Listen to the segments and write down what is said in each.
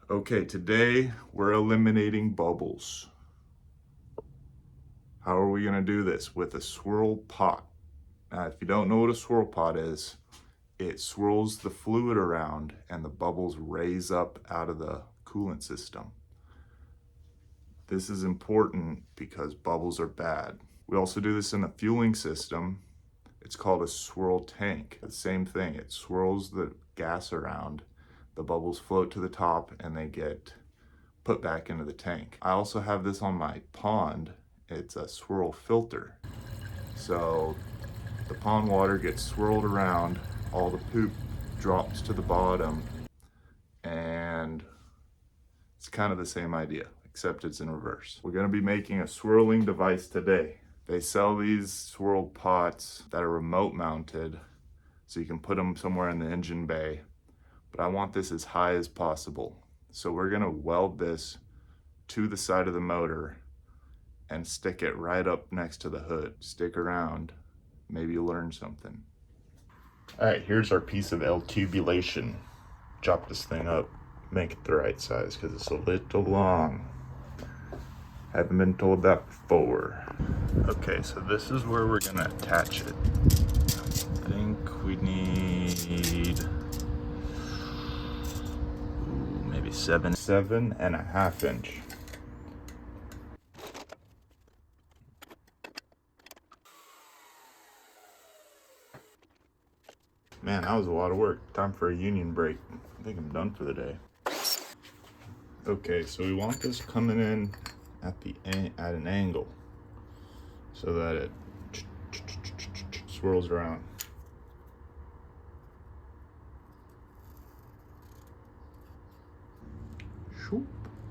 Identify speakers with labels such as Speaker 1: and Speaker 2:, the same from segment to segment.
Speaker 1: Okay, today we're eliminating bubbles. How are we gonna do this? With a swirl pot. Now, if you don't know what a swirl pot is, it swirls the fluid around and the bubbles raise up out of the coolant system. This is important because bubbles are bad. We also do this in a fueling system. It's called a swirl tank. The same thing, it swirls the gas around, the bubbles float to the top and they get put back into the tank. I also have this on my pond. It's a swirl filter. So the pond water gets swirled around, all the poop drops to the bottom, and it's kind of the same idea, except it's in reverse. We're gonna be making a swirling device today. They sell these swirl pots that are remote mounted, so you can put them somewhere in the engine bay, but I want this as high as possible. So we're gonna weld this to the side of the motor and stick it right up next to the hood. Stick around, maybe you'll learn something. All right, here's our piece of L-tubulation. Chop this thing up, make it the right size because it's a little long. Haven't been told that before. Okay, so this is where we're gonna attach it. I think we need maybe 7.5 inch. Man, that was a lot of work. Time for a union break. I think I'm done for the day. Okay, so we want this coming in at an angle so that it swirls around. Shoop,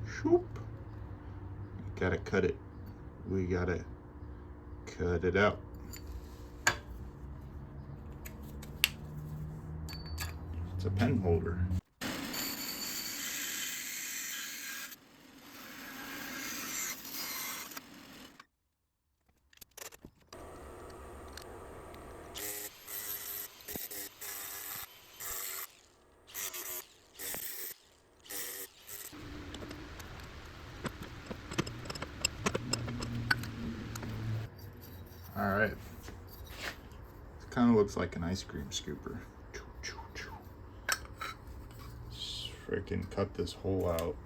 Speaker 1: shoop. Gotta cut it. We gotta cut it out. It's a pen holder. All right. It kind of looks like an ice cream scooper. Just freaking cut this hole out.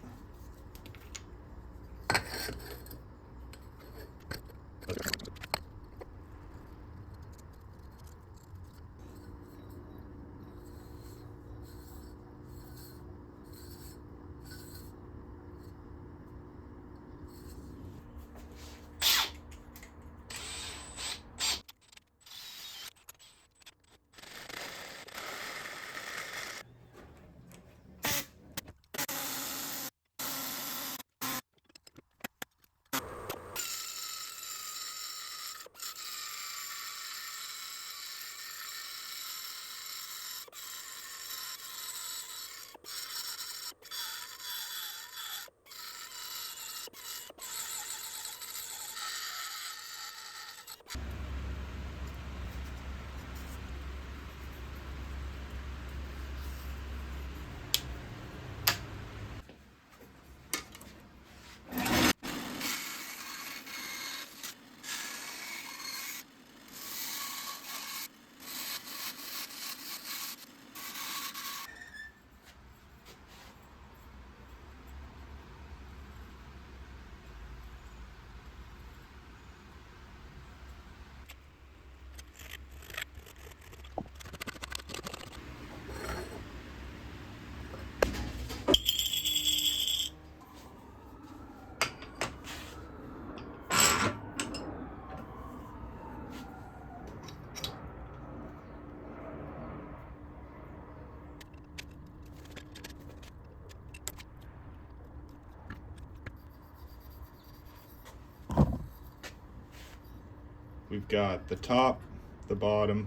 Speaker 1: We've got the top, the bottom,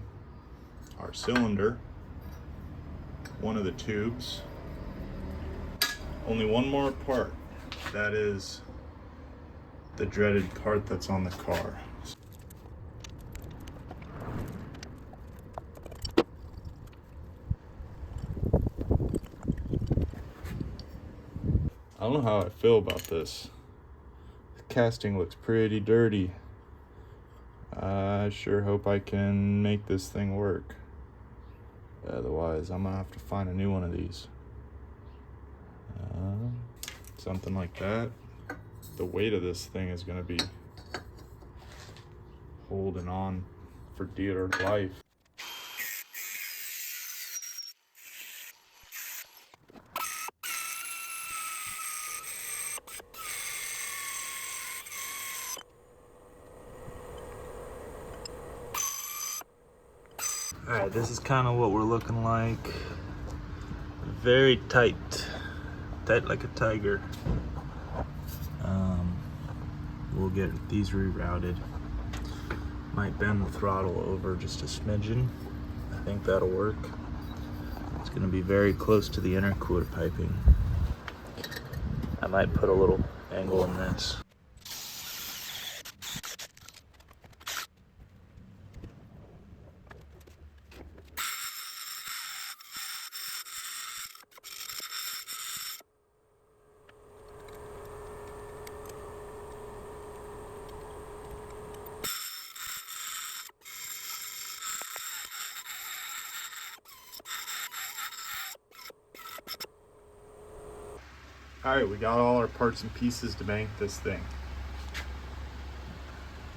Speaker 1: our cylinder, one of the tubes, only one more part. That is the dreaded part that's on the car. I don't know how I feel about this. The casting looks pretty dirty. I sure hope I can make this thing work. Otherwise, I'm gonna have to find a new one of these. Something like that. The weight of this thing is gonna be holding on for dear life. Alright, this is kind of what we're looking like. Very tight. Tight like a tiger. We'll get these rerouted. Might bend the throttle over just a smidgen. I think that'll work. It's going to be very close to the intercooler piping. I might put a little angle in this. Alright, we got all our parts and pieces to make this thing.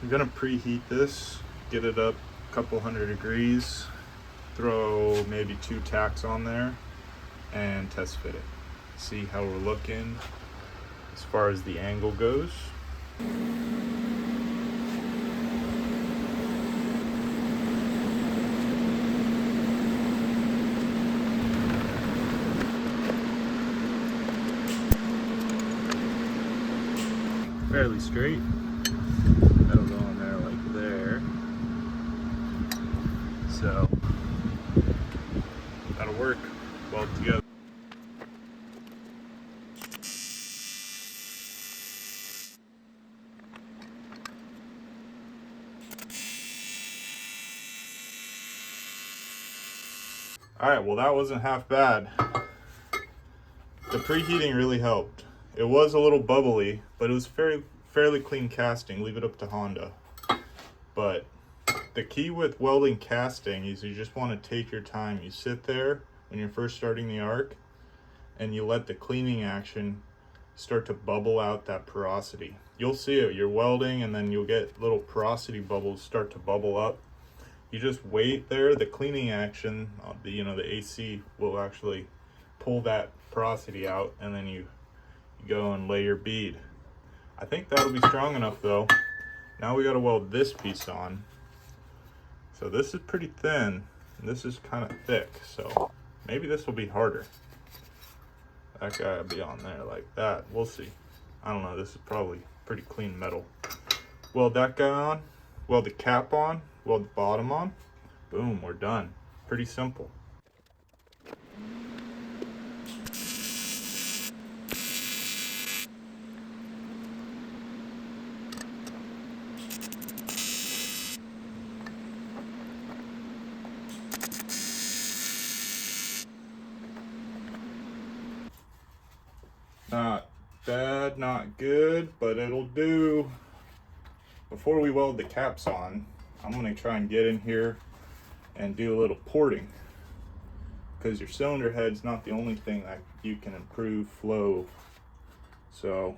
Speaker 1: I'm gonna preheat this, get it up a couple hundred degrees, throw maybe 2 tacks on there, and test fit it. See how we're looking as far as the angle goes. Fairly straight. That'll go in there like there. So that'll work well together. Alright, well that wasn't half bad. The preheating really helped. It was a little bubbly, but it was fairly clean casting. Leave it up to Honda. But the key with welding casting is you just want to take your time. You sit there when you're first starting the arc and you let the cleaning action start to bubble out that porosity. You'll see it. You're welding and then you'll get little porosity bubbles start to bubble up. You just wait there. The cleaning action, the AC will actually pull that porosity out, and then you go and lay your bead. I think that'll be strong enough though. Now we gotta weld this piece on. So this is pretty thin, and this is kind of thick, so maybe this will be harder. That guy will be on there like that. We'll see. I don't know, this is probably pretty clean metal. Weld that guy on, weld the cap on, weld the bottom on. Boom, we're done. Pretty simple. Not bad, not good, but it'll do. Before we weld the caps on, I'm gonna try and get in here and do a little porting, because your cylinder head's not the only thing that you can improve flow. So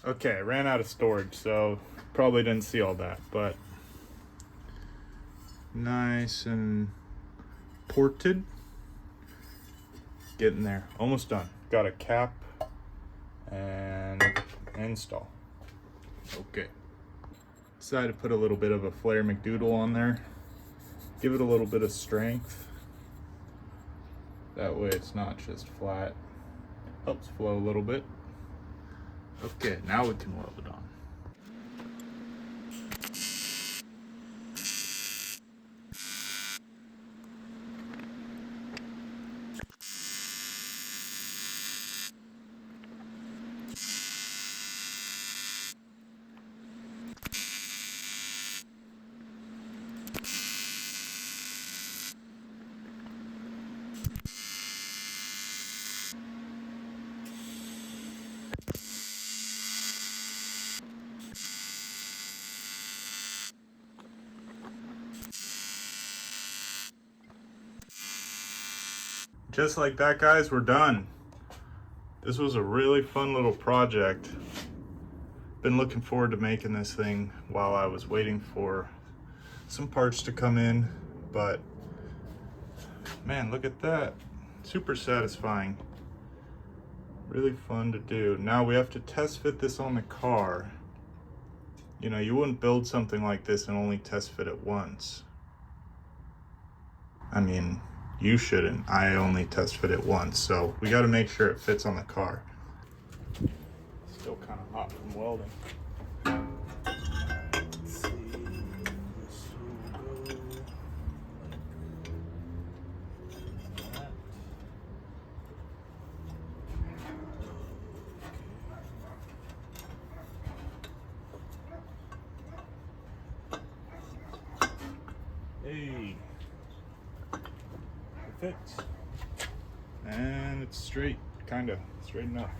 Speaker 1: okay, I ran out of storage, so probably didn't see all that, but nice and ported. Getting there, almost done. Got a cap and install. Okay. Decided to put a little bit of a flare McDoodle on there. Give it a little bit of strength. That way it's not just flat. Helps flow a little bit. Okay, now we can weld it on. just like that, guys, we're done. This was a really fun little project. Been looking forward to making this thing while I was waiting for some parts to come in, but man, look at that. Super satisfying. Really fun to do. Now we have to test fit this on the car. You know, you wouldn't build something like this and only test fit it once. I mean, you shouldn't. I only test fit it once, so we got to make sure it fits on the car. Still kind of hot from welding. Let's see. This will go like that. Hey, it fits, and it's straight, kind of straight enough.